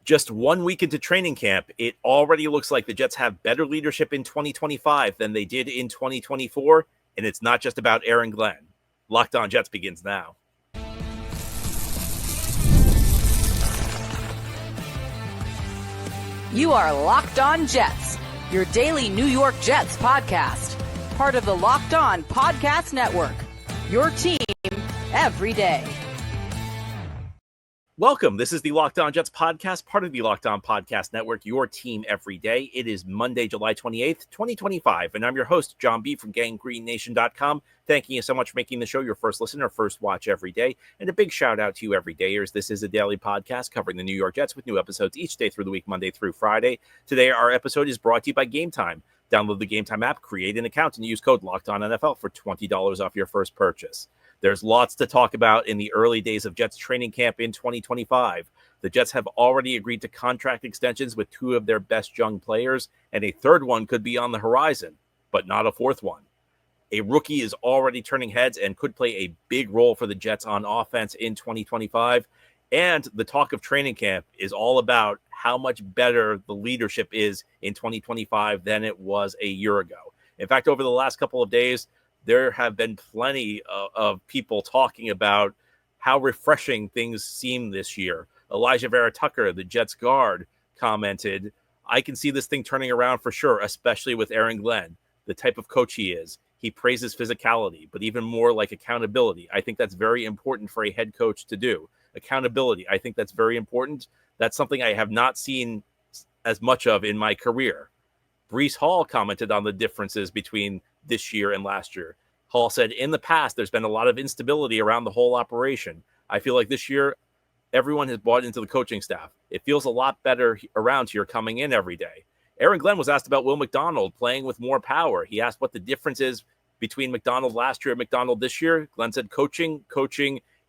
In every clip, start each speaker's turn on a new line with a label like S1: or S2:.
S1: Just 1 week into training camp, it already looks like the Jets have better leadership in 2025 than they did in 2024, and it's not just about Aaron Glenn. Locked On Jets begins now.
S2: You are Locked On Jets, your daily New York Jets podcast. Part of the Locked On Podcast Network, your team every day.
S1: Welcome. This is the Locked On Jets podcast, part of the Locked On Podcast Network, your team every day. It is Monday, July 28th, 2025, and I'm your host, John B. from GangGreenNation.com. Thanking you so much for making the show your first listen or first watch every day. And a big shout out to you everydayers. This is a daily podcast covering the New York Jets with new episodes each day through the week, Monday through Friday. Today, our episode is brought to you by Gametime. Download the Gametime app, create an account, and use code LOCKEDONNFL for $20 off your first purchase. There's lots to talk about in the early days of Jets training camp in 2025. The Jets have already agreed to contract extensions with two of their best young players, and a third one could be on the horizon, but not a fourth one. A rookie is already turning heads and could play a big role for the Jets on offense in 2025. And the talk of training camp is all about how much better the leadership is in 2025 than it was a year ago. In fact, over the last couple of days, there have been plenty of people talking about how refreshing things seem this year. Alijah Vera-Tucker, the Jets guard, commented, "I can see this thing turning around for sure, especially with Aaron Glenn, the type of coach he is. He praises physicality, but even more like accountability. I think that's very important for a head coach to do. Accountability, I think that's very important. That's something I have not seen as much of in my career." Breece Hall commented on the differences between this year and last year. Hall said, "In the past, there's been a lot of instability around the whole operation. I feel like this year, everyone has bought into the coaching staff. It feels a lot better around here coming in every day." Aaron Glenn was asked about Will McDonald playing with more power. He asked what the difference is between McDonald last year and McDonald this year. Glenn said, coaching,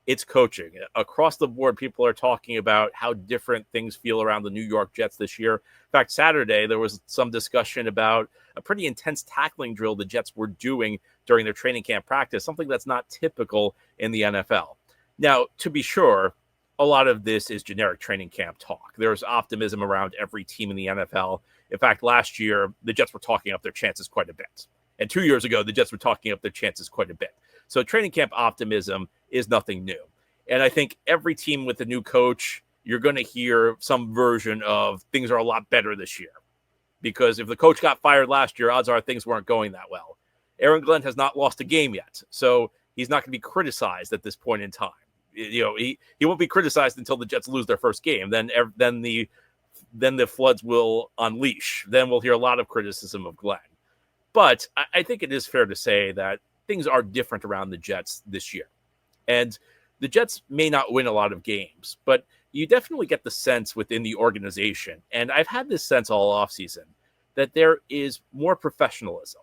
S1: it's coaching. Across the board, people are talking about how different things feel around the New York Jets this year. In fact, Saturday, there was some discussion about a pretty intense tackling drill the Jets were doing during their training camp practice, something that's not typical in the NFL. Now, to be sure, a lot of this is generic training camp talk. There's optimism around every team in the NFL. In fact, last year, the Jets were talking up their chances quite a bit. And 2 years ago, the Jets were talking up their chances quite a bit. So training camp optimism is nothing new. And I think every team with a new coach, you're going to hear some version of things are a lot better this year. Because if the coach got fired last year, odds are things weren't going that well. Aaron Glenn has not lost a game yet, so he's not going to be criticized at this point in time. You know, he won't be criticized until the Jets lose their first game. Then the floods will unleash. Then we'll hear a lot of criticism of Glenn. But I think it is fair to say that things are different around the Jets this year. And the Jets may not win a lot of games, but you definitely get the sense within the organization, and I've had this sense all offseason, that there is more professionalism.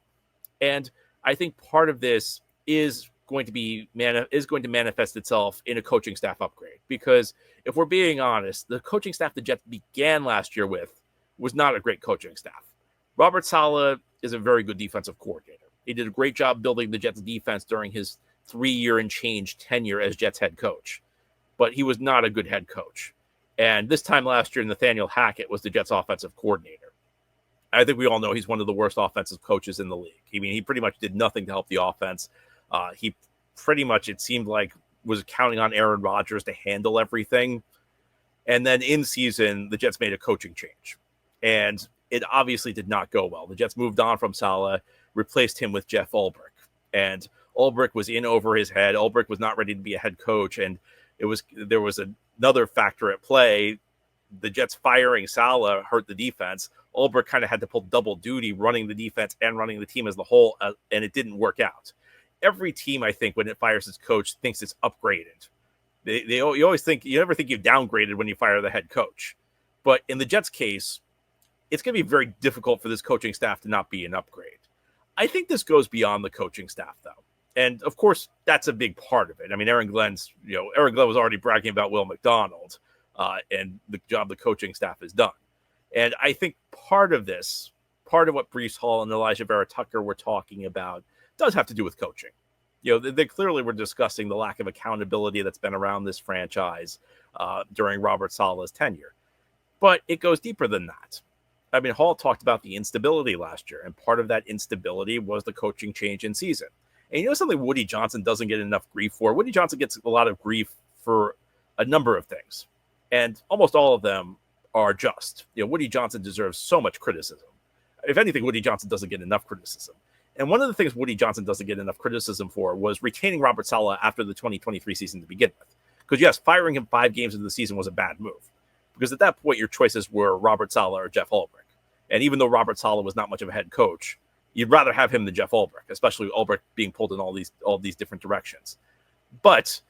S1: And I think part of this is going to manifest itself in a coaching staff upgrade. Because if we're being honest, the coaching staff the Jets began last year with was not a great coaching staff. Robert Saleh is a very good defensive coordinator. He did a great job building the Jets defense during his 3-year and change tenure as Jets head coach. But he was not a good head coach. And this time last year, Nathaniel Hackett was the Jets offensive coordinator. I think we all know he's one of the worst offensive coaches in the league. I mean, he pretty much did nothing to help the offense. He pretty much, it seemed like, was counting on Aaron Rodgers to handle everything. And then in season, the Jets made a coaching change. And it obviously did not go well. The Jets moved on from Saleh, replaced him with Jeff Ulbrich. And Ulbrich was in over his head. Ulbrich was not ready to be a head coach. And there was another factor at play. The Jets firing Saleh hurt the defense. Ulbrich kind of had to pull double duty running the defense and running the team as the whole, and it didn't work out. Every team, I think, when it fires its coach, thinks it's upgraded. You always think, you never think you've downgraded when you fire the head coach. But in the Jets' case, it's going to be very difficult for this coaching staff to not be an upgrade. I think this goes beyond the coaching staff, though. And, of course, that's a big part of it. I mean, Aaron Glenn was already bragging about Will McDonald and the job the coaching staff has done. And I think part of what Breece Hall and Alijah Vera-Tucker were talking about does have to do with coaching. You know, they clearly were discussing the lack of accountability that's been around this franchise during Robert Saleh's tenure. But it goes deeper than that. I mean, Hall talked about the instability last year, and part of that instability was the coaching change in season. And you know something Woody Johnson doesn't get enough grief for? Woody Johnson gets a lot of grief for a number of things, and almost all of them are just. You know, Woody Johnson deserves so much criticism. If anything, Woody Johnson doesn't get enough criticism. And one of the things Woody Johnson doesn't get enough criticism for was retaining Robert Saleh after the 2023 season to begin with. Because yes, firing him 5 games into the season was a bad move. Because at that point, your choices were Robert Saleh or Jeff Ulbrich. And even though Robert Saleh was not much of a head coach, you'd rather have him than Jeff Ulbrich, especially Ulbrich being pulled in all these different directions. But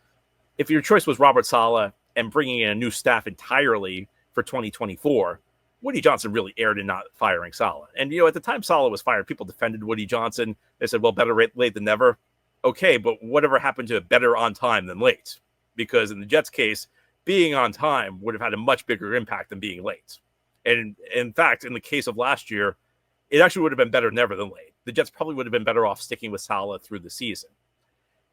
S1: if your choice was Robert Saleh and bringing in a new staff entirely for 2024, Woody Johnson really erred in not firing Saleh. And, you know, at the time Saleh was fired, people defended Woody Johnson. They said, well, better late than never. Okay, but whatever happened to better on time than late? Because in the Jets' case, being on time would have had a much bigger impact than being late. And in fact, in the case of last year, it actually would have been better never than late. The Jets probably would have been better off sticking with Saleh through the season.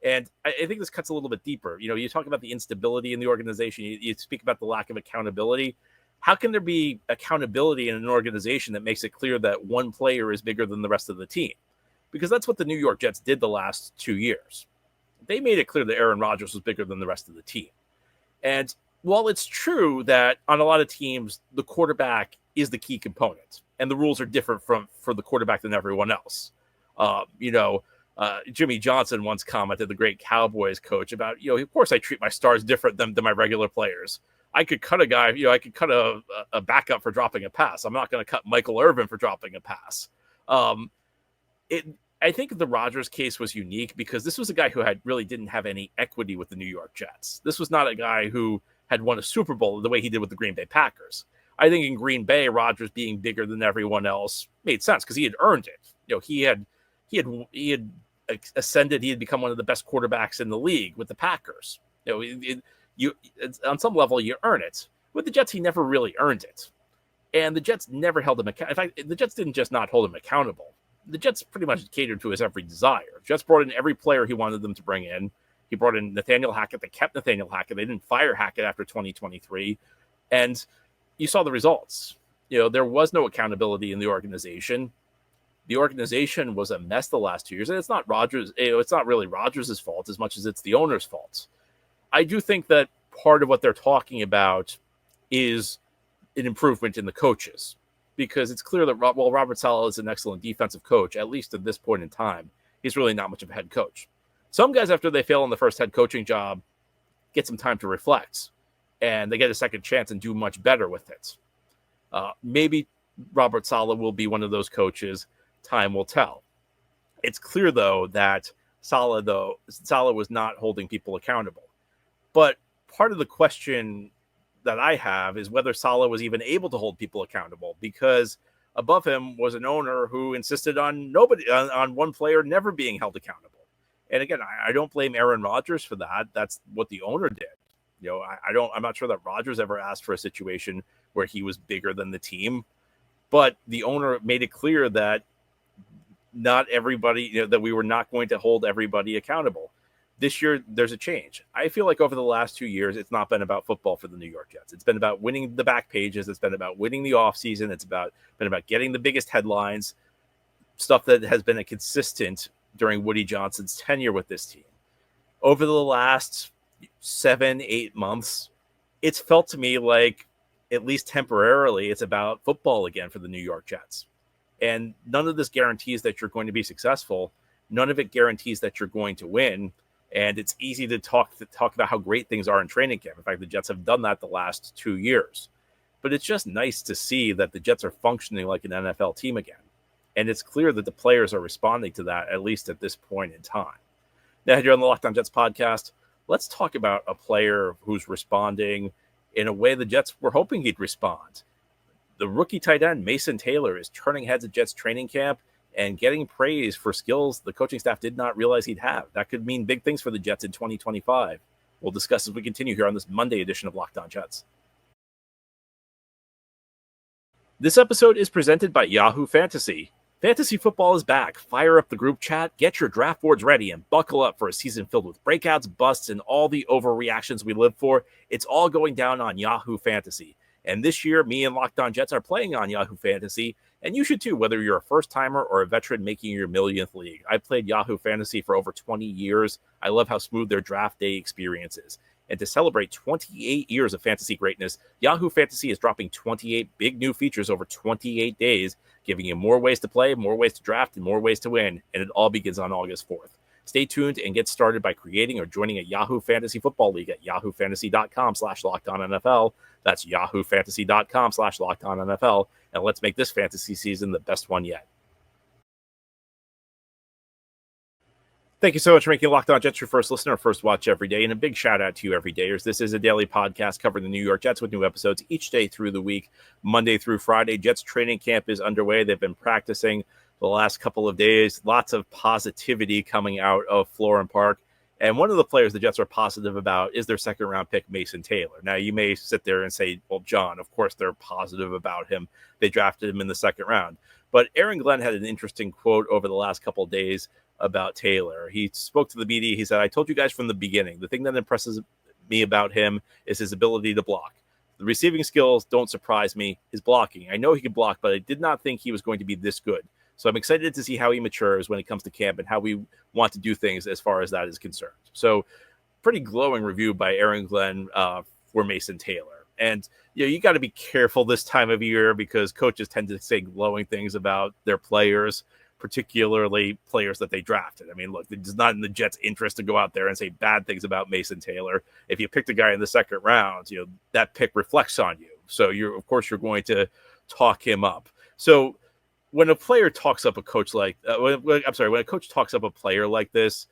S1: And I think this cuts a little bit deeper. You know, you talk about the instability in the organization. You speak about the lack of accountability. How can there be accountability in an organization that makes it clear that one player is bigger than the rest of the team? Because that's what the New York Jets did the last 2 years. They made it clear that Aaron Rodgers was bigger than the rest of the team. And while it's true that on a lot of teams, the quarterback is the key component, and the rules are different for the quarterback than everyone else. Jimmy Johnson once commented, the great Cowboys coach, about, of course I treat my stars different than my regular players. I could cut a guy, I could cut a backup for dropping a pass. I'm not going to cut Michael Irvin for dropping a pass. I think the Rodgers case was unique because this was a guy who really didn't have any equity with the New York Jets. This was not a guy who had won a Super Bowl the way he did with the Green Bay Packers. I think in Green Bay, Rodgers being bigger than everyone else made sense because he had earned it. He had ascended. He had become one of the best quarterbacks in the league with the Packers. On some level, you earn it. With the Jets, he never really earned it. And the Jets never held him accountable. In fact, the Jets didn't just not hold him accountable. The Jets pretty much catered to his every desire. The Jets brought in every player he wanted them to bring in. He brought in Nathaniel Hackett. They kept Nathaniel Hackett. They didn't fire Hackett after 2023. And you saw the results. There was no accountability in the organization. The organization was a mess the last 2 years. And it's not Rodgers. It's not really Rodgers' fault as much as it's the owner's fault. I do think that part of what they're talking about is an improvement in the coaches, because it's clear that while Robert Saleh is an excellent defensive coach, at least at this point in time, he's really not much of a head coach. Some guys, after they fail in the first head coaching job, get some time to reflect, and they get a second chance and do much better with it. Maybe Robert Saleh will be one of those coaches. Time will tell. It's clear, though, that Saleh was not holding people accountable. But part of the question that I have is whether Saleh was even able to hold people accountable, because above him was an owner who insisted on one player never being held accountable. And again, I don't blame Aaron Rodgers for that. That's what the owner did. I'm not sure that Rodgers ever asked for a situation where he was bigger than the team, but the owner made it clear that not everybody, that we were not going to hold everybody accountable. This year, there's a change. I feel like over the last 2 years, it's not been about football for the New York Jets. It's been about winning the back pages. It's been about winning the offseason. It's been about getting the biggest headlines, stuff that has been a consistent during Woody Johnson's tenure with this team. Over the last 7-8 months, it's felt to me like, at least temporarily, it's about football again for the New York Jets. And none of this guarantees that you're going to be successful. None of it guarantees that you're going to win. And it's easy to talk about how great things are in training camp. In fact, the Jets have done that the last 2 years. But it's just nice to see that the Jets are functioning like an NFL team again. And it's clear that the players are responding to that, at least at this point in time. Now, here on the Locked On Jets podcast, let's talk about a player who's responding in a way the Jets were hoping he'd respond. The rookie tight end, Mason Taylor, is turning heads at Jets training camp and getting praise for skills the coaching staff did not realize he'd have. That could mean big things for the Jets in 2025. We'll discuss as we continue here on this Monday edition of Locked On Jets. This episode is presented by Yahoo Fantasy. Fantasy football is back. Fire up the group chat, get your draft boards ready, and buckle up for a season filled with breakouts, busts, and all the overreactions we live for. It's all going down on Yahoo Fantasy. And this year, me and Locked On Jets are playing on Yahoo Fantasy, and you should too, whether you're a first-timer or a veteran making your millionth league. I've played Yahoo Fantasy for over 20 years. I love how smooth their draft day experience is. And to celebrate 28 years of fantasy greatness, Yahoo Fantasy is dropping 28 big new features over 28 days, giving you more ways to play, more ways to draft, and more ways to win. And it all begins on August 4th. Stay tuned and get started by creating or joining a Yahoo Fantasy Football League at yahoofantasy.com/lockedonnfl. That's yahoofantasy.com/lockedonnfl. And let's make this fantasy season the best one yet. Thank you so much for making Locked On Jets your first listener or first watch every day. And a big shout out to you every dayers. This is a daily podcast covering the New York Jets with new episodes each day through the week, Monday through Friday. Jets training camp is underway. They've been practicing the last couple of days. Lots of positivity coming out of Florham Park. And one of the players the Jets are positive about is their second-round pick, Mason Taylor. Now, you may sit there and say, well, John, of course they're positive about him. They drafted him in the second round. But Aaron Glenn had an interesting quote over the last couple of days about Taylor. He spoke to the media. He said, I told you guys from the beginning, the thing that impresses me about him is his ability to block. The receiving skills don't surprise me. His blocking. I know he can block, but I did not think he was going to be this good. So I'm excited to see how he matures when it comes to camp and how we want to do things as far as that is concerned. So pretty glowing review by Aaron Glenn for Mason Taylor. And you got to be careful this time of year because coaches tend to say glowing things about their players, particularly players that they drafted. I mean, look, it's not in the Jets' interest to go out there and say bad things about Mason Taylor. If you picked a guy in the second round, that pick reflects on you. So of course you're going to talk him up. So when a player talks up a coach like, when a coach talks up a player like this,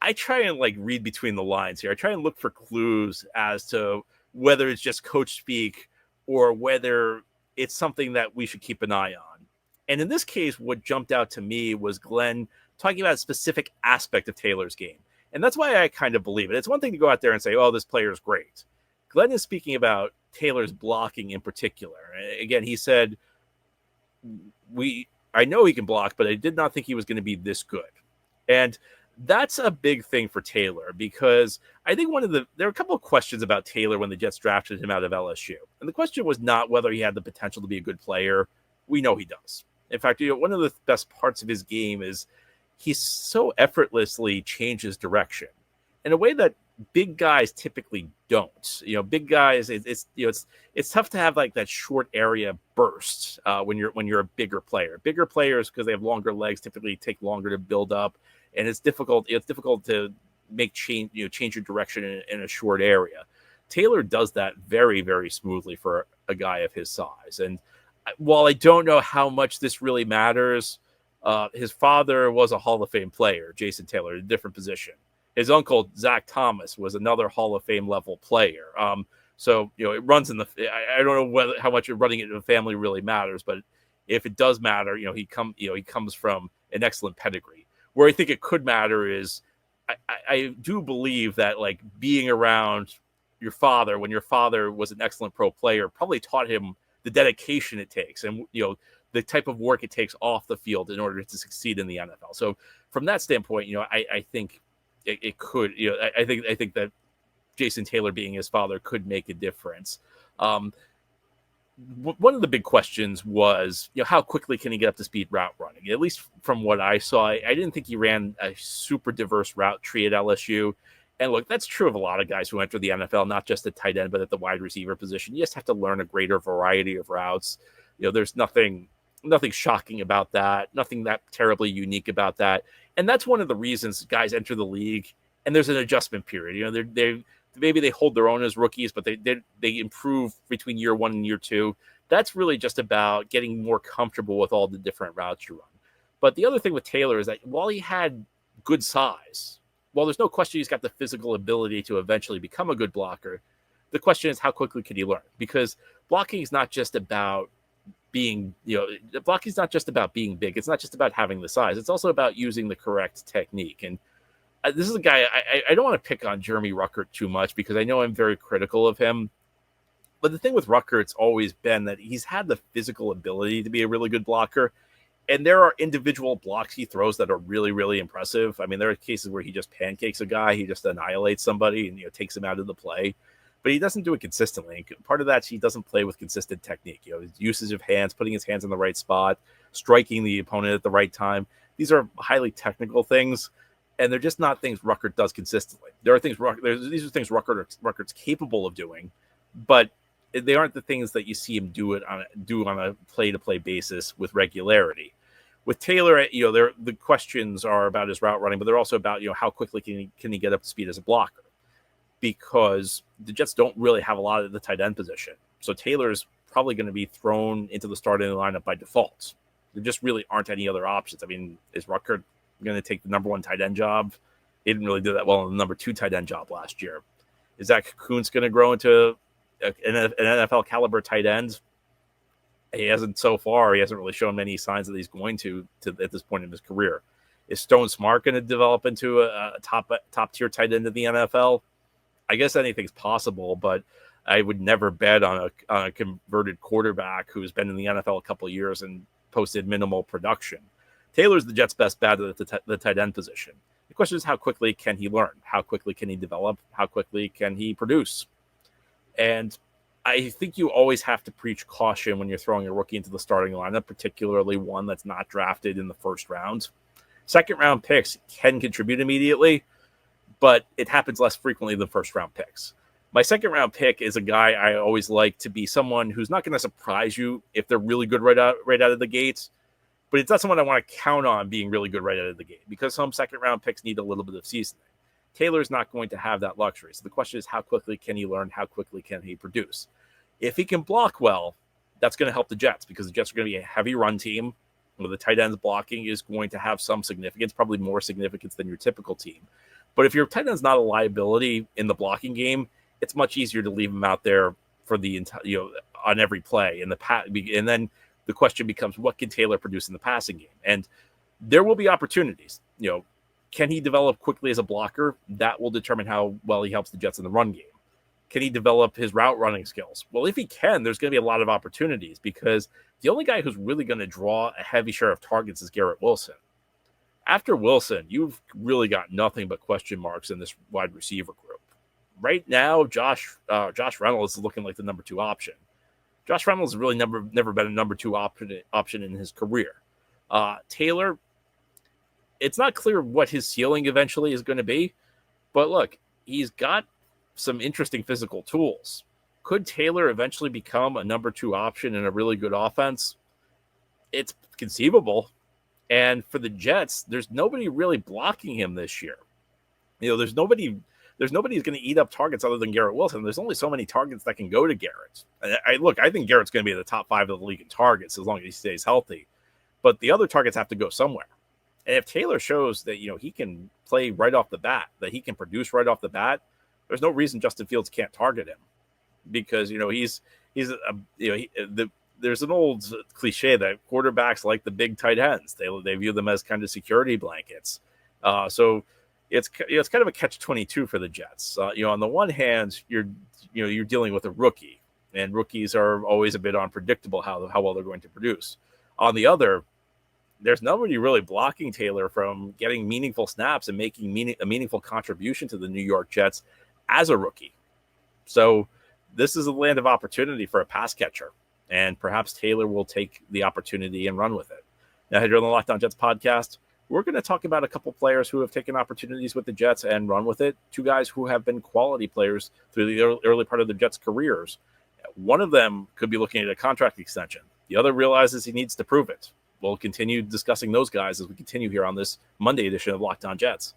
S1: I try and read between the lines here. I try and look for clues as to whether it's just coach speak or whether it's something that we should keep an eye on. And in this case, what jumped out to me was Glenn talking about a specific aspect of Taylor's game. And that's why I kind of believe it. It's one thing to go out there and say, oh, this player is great. Glenn is speaking about Taylor's blocking in particular. Again, he said, I know he can block, but I did not think he was going to be this good. And that's a big thing for Taylor because I think there are a couple of questions about Taylor when the Jets drafted him out of LSU. And the question was not whether he had the potential to be a good player. We know he does. In fact, one of the best parts of his game is he so effortlessly changes direction in a way that big guys typically don't. Big guys, it's tough to have that short area burst when you're a bigger player. Bigger players, because they have longer legs, typically take longer to build up, and it's difficult to make change your direction in a short area. Taylor does that very, very smoothly for a guy of his size. And while I don't know how much this really matters, his father was a Hall of Fame player, Jason Taylor, in a different position. His uncle, Zach Thomas, was another Hall of Fame level player. So it runs in the. I don't know how much running it in the family really matters, but if it does matter, he comes from an excellent pedigree. Where I think it could matter is, I do believe that being around your father when your father was an excellent pro player probably taught him the dedication it takes and the type of work it takes off the field in order to succeed in the NFL. So from that standpoint, I think it could. I think that Jason Taylor being his father could make a difference. One of the big questions was, how quickly can he get up to speed route running? At least from what I saw, I didn't think he ran a super diverse route tree at LSU. And look, that's true of a lot of guys who enter the NFL, not just at tight end, but at the wide receiver position. You just have to learn a greater variety of routes. There's nothing shocking about that, nothing that terribly unique about that. And that's one of the reasons guys enter the league and there's an adjustment period. Maybe they hold their own as rookies, but they improve between year one and year two. That's really just about getting more comfortable with all the different routes you run. But the other thing with Taylor is that while he had good size, while there's no question he's got the physical ability to eventually become a good blocker, the question is how quickly can he learn? Because blocking is not just about being big. It's not just about having the size. It's also about using the correct technique. And this is a guy, I don't want to pick on Jeremy Ruckert too much because I know I'm very critical of him. But the thing with Ruckert's always been that he's had the physical ability to be a really good blocker. And there are individual blocks he throws that are really, really impressive. I mean, there are cases where he just pancakes a guy. He just annihilates somebody and takes him out of the play. but he doesn't do it consistently. And part of that, he doesn't play with consistent technique. His usage of hands, putting his hands in the right spot, striking the opponent at the right time. These are highly technical things, and they're just not things Ruckert does consistently. These are things Ruckert's capable of doing, but they aren't the things that you see him do on a play-to-play basis with regularity. With Taylor, the questions are about his route running, but they're also about how quickly can he get up to speed as a blocker, because the Jets don't really have a lot of the tight end position. So Taylor's probably going to be thrown into the starting lineup by default. There just really aren't any other options. I mean, is Ruckert going to take the number one tight end job? He didn't really do that well in the number two tight end job last year. Is Zach Kuntz going to grow into an NFL caliber tight end? He hasn't so far. He hasn't really shown many signs that he's going to at this point in his career. Is Stone Smart going to develop into a top tier tight end of the NFL? I guess anything's possible, but I would never bet on a converted quarterback who's been in the NFL a couple of years and posted minimal production. Taylor's the Jets' best bet at the tight end position. The question is, how quickly can he learn? How quickly can he develop? How quickly can he produce? And I think you always have to preach caution when you're throwing a rookie into the starting lineup, particularly one that's not drafted in the first round. Second-round picks can contribute immediately, but it happens less frequently than first-round picks. My second-round pick is a guy I always like to be someone who's not going to surprise you if they're really good right out of the gates, but it's not someone I want to count on being really good right out of the gate, because some second-round picks need a little bit of seasoning. Taylor's not going to have that luxury. So the question is, how quickly can he learn? How quickly can he produce? If he can block well, that's going to help the Jets, because the Jets are going to be a heavy run team where the tight ends blocking is going to have some significance, probably more significance than your typical team. But if your tight end's not a liability in the blocking game, it's much easier to leave him out there for the on every play. And then the question becomes, what can Taylor produce in the passing game? And there will be opportunities. Can he develop quickly as a blocker? That will determine how well he helps the Jets in the run game. Can he develop his route running skills? Well, if he can, there's going to be a lot of opportunities, because the only guy who's really going to draw a heavy share of targets is Garrett Wilson. After Wilson, you've really got nothing but question marks in this wide receiver group. Right now, Josh Reynolds is looking like the number two option. Josh Reynolds has really never been a number two option in his career. Taylor, it's not clear what his ceiling eventually is going to be, but look, he's got some interesting physical tools. Could Taylor eventually become a number two option in a really good offense? It's conceivable. And for the Jets, there's nobody really blocking him this year. There's nobody who's going to eat up targets other than Garrett Wilson. There's only so many targets that can go to Garrett. And I think Garrett's going to be in the top 5 of the league in targets as long as he stays healthy. But the other targets have to go somewhere. And if Taylor shows that, he can play right off the bat, that he can produce right off the bat, there's no reason Justin Fields can't target him, because, there's an old cliche that quarterbacks like the big tight ends. They view them as kind of security blankets. So it's kind of a catch-22 for the Jets. On the one hand, you're dealing with a rookie, and rookies are always a bit unpredictable how well they're going to produce. On the other, there's nobody really blocking Taylor from getting meaningful snaps and making a meaningful contribution to the New York Jets as a rookie. So this is a land of opportunity for a pass catcher, and perhaps Taylor will take the opportunity and run with it. Now, here on the Locked On Jets podcast, we're going to talk about a couple players who have taken opportunities with the Jets and run with it. Two guys who have been quality players through the early part of the Jets' careers. One of them could be looking at a contract extension. The other realizes he needs to prove it. We'll continue discussing those guys as we continue here on this Monday edition of Locked On Jets.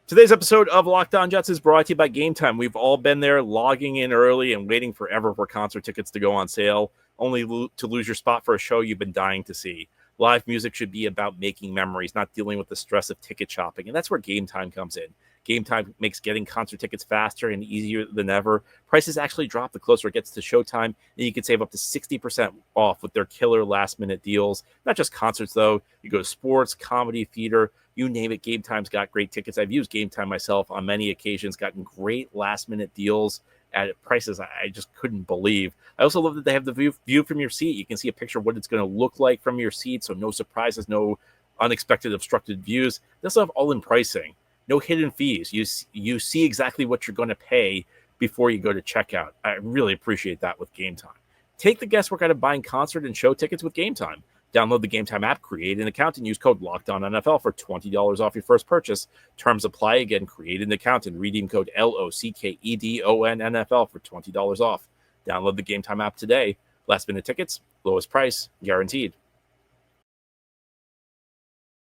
S1: Today's episode of Locked On Jets is brought to you by Gametime. We've all been there, logging in early and waiting forever for concert tickets to go on sale, only to lose your spot for a show you've been dying to see. Live music should be about making memories, not dealing with the stress of ticket shopping, and that's where Gametime comes in. Gametime makes getting concert tickets faster and easier than ever. Prices actually drop the closer it gets to showtime, and you can save up to 60% off with their killer last-minute deals. Not just concerts, though. You go to sports, comedy, theater, you name it. Gametime's got great tickets. I've used Gametime myself on many occasions, gotten great last-minute deals at prices I just couldn't believe. I also love that they have the view from your seat. You can see a picture of what it's going to look like from your seat, so no surprises, no unexpected obstructed views. They also have all-in pricing. no hidden fees. You see exactly what you're going to pay before you go to checkout. I really appreciate that with Gametime. Take the guesswork out of buying concert and show tickets with Gametime. Download the Gametime app, create an account, and use code LOCKEDONNFL for $20 off your first purchase. Terms apply. Again, create an account and redeem code LOCKEDONNFL for $20 off. Download the Gametime app today. Last minute tickets, lowest price, guaranteed.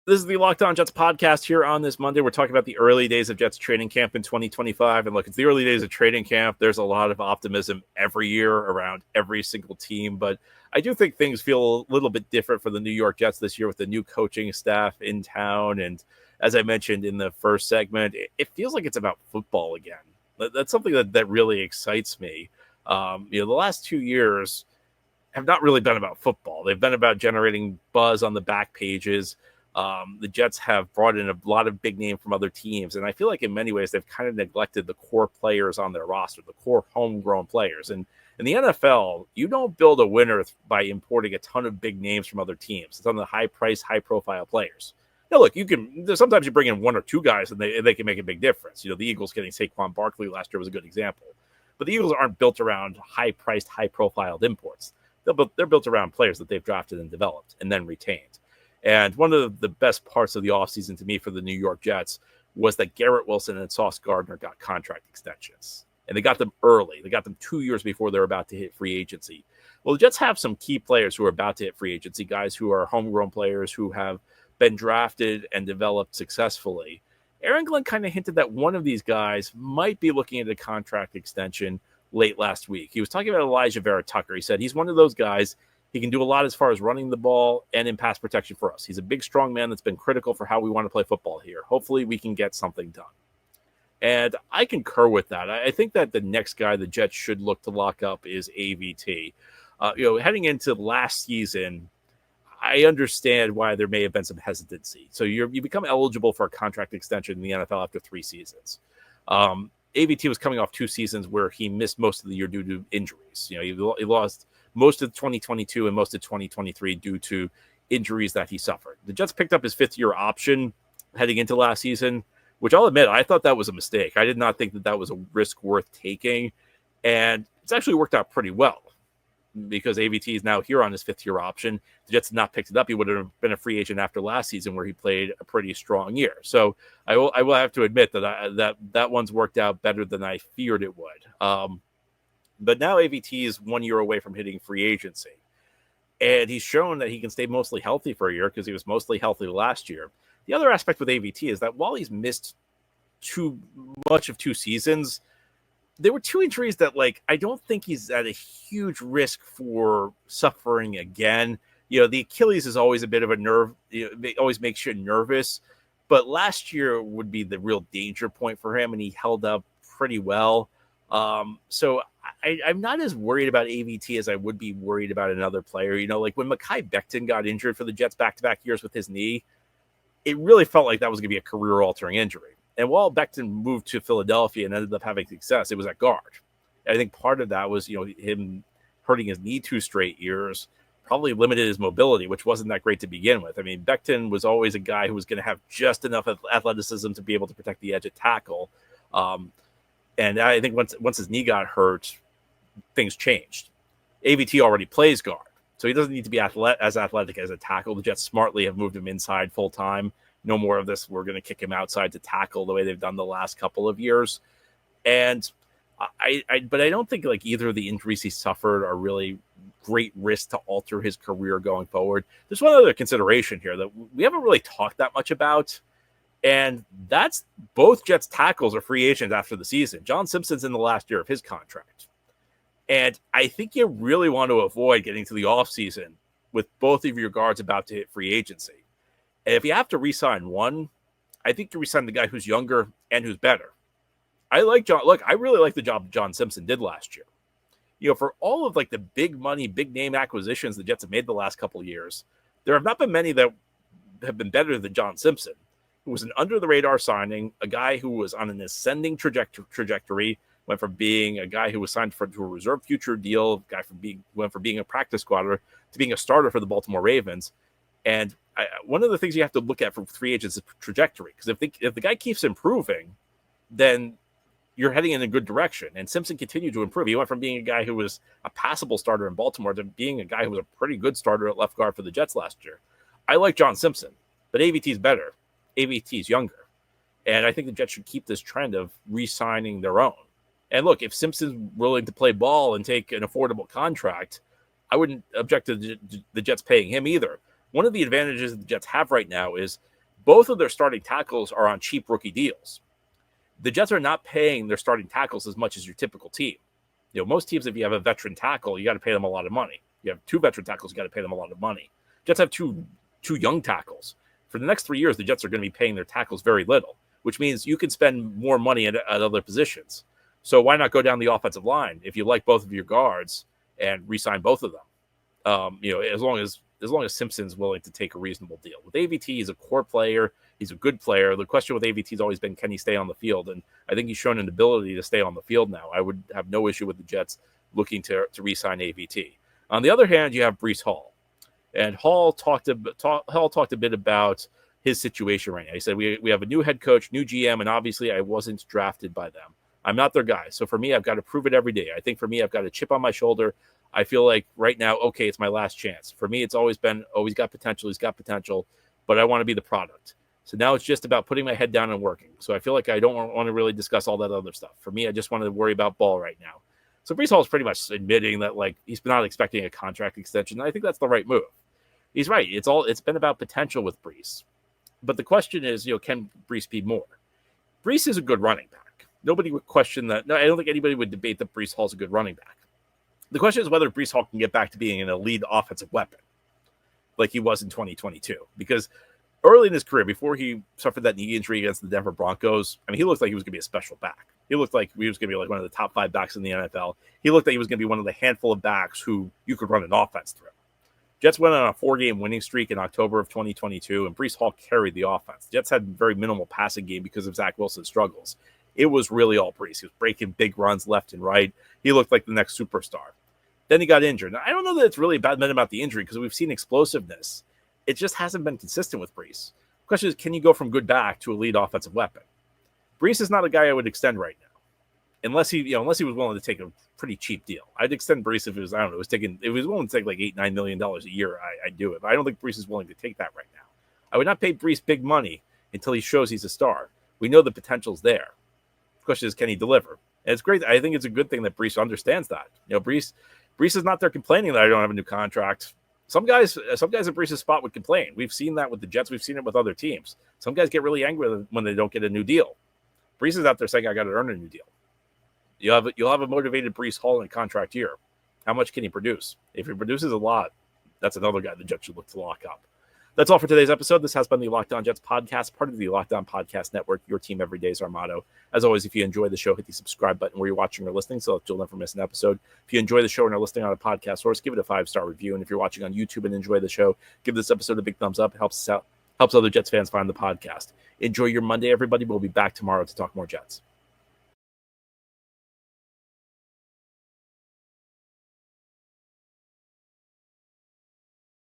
S1: This is the Locked On Jets podcast here on this Monday. We're talking about the early days of Jets training camp in 2025. And look, it's the early days of training camp. There's a lot of optimism every year around every single team. But I do think things feel a little bit different for the New York Jets this year with the new coaching staff in town. And as I mentioned in the first segment, it feels like it's about football again. That's something that really excites me. The last 2 years have not really been about football. They've been about generating buzz on the back pages. The Jets have brought in a lot of big name from other teams, and I feel like in many ways they've kind of neglected the core players on their roster, the core homegrown players. And in the NFL, you don't build a winner by importing a ton of big names from other teams. It's on the high-price, high-profile players. Now, look, sometimes you bring in one or two guys, and they can make a big difference. The Eagles getting Saquon Barkley last year was a good example. But the Eagles aren't built around high-priced, high-profiled imports. They're built around players that they've drafted and developed and then retained. And one of the best parts of the offseason to me for the New York Jets was that Garrett Wilson and Sauce Gardner got contract extensions. And they got them early. They got them 2 years before they're about to hit free agency. Well, the Jets have some key players who are about to hit free agency, guys who are homegrown players who have been drafted and developed successfully. Aaron Glenn kind of hinted that one of these guys might be looking at a contract extension late last week. He was talking about Elijah Vera-Tucker. He said he's one of those guys. He can do a lot as far as running the ball and in pass protection for us. He's a big, strong man that's been critical for how we want to play football here. Hopefully we can get something done. And I concur with that. I think that the next guy the Jets should look to lock up is AVT. Heading into last season, I understand why there may have been some hesitancy. So you become eligible for a contract extension in the NFL after 3 seasons. AVT was coming off 2 seasons where he missed most of the year due to injuries. He lost most of 2022 and most of 2023 due to injuries that he suffered. The Jets picked up his 5th-year option heading into last season, which I'll admit, I thought that was a mistake. I did not think that was a risk worth taking, and it's actually worked out pretty well because AVT is now here on his 5th-year option. The Jets had not picked it up. He would have been a free agent after last season where he played a pretty strong year. So I will have to admit that one's worked out better than I feared it would. But now AVT is 1 year away from hitting free agency. And he's shown that he can stay mostly healthy for a year because he was mostly healthy last year. The other aspect with AVT is that while he's missed too much of 2 seasons, there were 2 injuries that, I don't think he's at a huge risk for suffering again. The Achilles is always a bit of a nerve. It always makes you nervous. But last year would be the real danger point for him, and he held up pretty well. So I'm not as worried about AVT as I would be worried about another player. When Mekhi Becton got injured for the Jets back-to-back years with his knee, it really felt like that was going to be a career-altering injury. And while Becton moved to Philadelphia and ended up having success, it was at guard. I think part of that was, him hurting his knee 2 straight years probably limited his mobility, which wasn't that great to begin with. I mean, Becton was always a guy who was going to have just enough athleticism to be able to protect the edge at tackle. And I think once his knee got hurt, things changed. AVT already plays guard, so he doesn't need to be as athletic as a tackle. The Jets smartly have moved him inside full time. No more of this. We're going to kick him outside to tackle the way they've done the last couple of years. And but I don't think either of the injuries he suffered are really great risk to alter his career going forward. There's one other consideration here that we haven't really talked that much about. And that's both Jets tackles are free agents after the season. John Simpson's in the last year of his contract. And I think you really want to avoid getting to the offseason with both of your guards about to hit free agency. And if you have to re-sign one, I think you re-sign the guy who's younger and who's better. I really like the job John Simpson did last year. For all of the big money, big name acquisitions the Jets have made the last couple of years, there have not been many that have been better than John Simpson, who was an under-the-radar signing, a guy who was on an ascending trajectory, went from being a guy who was signed to a reserve future deal, went from being a practice squatter to being a starter for the Baltimore Ravens. And one of the things you have to look at for free agents is trajectory, because if the guy keeps improving, then you're heading in a good direction. And Simpson continued to improve. He went from being a guy who was a passable starter in Baltimore to being a guy who was a pretty good starter at left guard for the Jets last year. I like John Simpson, but AVT's better. AVT's younger. And I think the Jets should keep this trend of re-signing their own. And look, if Simpson's willing to play ball and take an affordable contract, I wouldn't object to the Jets paying him either. One of the advantages the Jets have right now is both of their starting tackles are on cheap rookie deals. The Jets are not paying their starting tackles as much as your typical team. Most teams, if you have a veteran tackle, you got to pay them a lot of money. You have two veteran tackles, you got to pay them a lot of money. Jets have two young tackles. For the next 3 years, the Jets are going to be paying their tackles very little, which means you can spend more money at other positions. So why not go down the offensive line if you like both of your guards and re-sign both of them? As long as Simpson's willing to take a reasonable deal. With AVT, he's a core player. He's a good player. The question with AVT has always been, can he stay on the field? And I think he's shown an ability to stay on the field now. I would have no issue with the Jets looking to re-sign AVT. On the other hand, you have Breece Hall. And Hall talked a bit about his situation right now. He said, we have a new head coach, new GM, and obviously I wasn't drafted by them. I'm not their guy. So for me, I've got to prove it every day. I think for me, I've got a chip on my shoulder. I feel like right now, okay, it's my last chance. For me, it's always been, he's got potential, but I want to be the product. So now it's just about putting my head down and working. So I feel like I don't want to really discuss all that other stuff. For me, I just want to worry about ball right now. So Breece Hall is pretty much admitting that he's not expecting a contract extension. And I think that's the right move. He's right. It's been about potential with Breece. But the question is, can Breece be more? Breece is a good running back. Nobody would question that. No, I don't think anybody would debate that Breece Hall's a good running back. The question is whether Breece Hall can get back to being an elite offensive weapon like he was in 2022. Because early in his career, before he suffered that knee injury against the Denver Broncos, he looked like he was going to be a special back. He looked like he was going to be one of the top 5 backs in the NFL. He looked like he was going to be one of the handful of backs who you could run an offense through. Jets went on a 4-game winning streak in October of 2022, and Breece Hall carried the offense. Jets had a very minimal passing game because of Zach Wilson's struggles. It was really all Breece. He was breaking big runs left and right. He looked like the next superstar. Then he got injured. Now, I don't know that it's really meant about the injury because we've seen explosiveness. It just hasn't been consistent with Breece. The question is, can you go from good back to a lead offensive weapon? Breece is not a guy I would extend right now, unless he was willing to take a pretty cheap deal. I'd extend Breece if it was, if he was willing to take like $8-9 million a year, I'd do it. But I don't think Breece is willing to take that right now. I would not pay Breece big money until he shows he's a star. We know the potential's there. The question is, can he deliver? And it's great. I think it's a good thing that Breece understands that. Breece is not there complaining that I don't have a new contract. Some guys at Breece's spot would complain. We've seen that with the Jets. We've seen it with other teams. Some guys get really angry when they don't get a new deal. Breece is out there saying, I got to earn a new deal. You'll have a motivated Breece Hall in a contract year. How much can he produce? If he produces a lot, that's another guy the Jets should look to lock up. That's all for today's episode. This has been the Locked On Jets podcast, part of the Locked On Podcast Network. Your team every day is our motto. As always, if you enjoy the show, hit the subscribe button where you're watching or listening so that you'll never miss an episode. If you enjoy the show and are listening on a podcast source, give it a 5-star review. And if you're watching on YouTube and enjoy the show, give this episode a big thumbs up. It helps us out, helps other Jets fans find the podcast. Enjoy your Monday, everybody. We'll be back tomorrow to talk more Jets.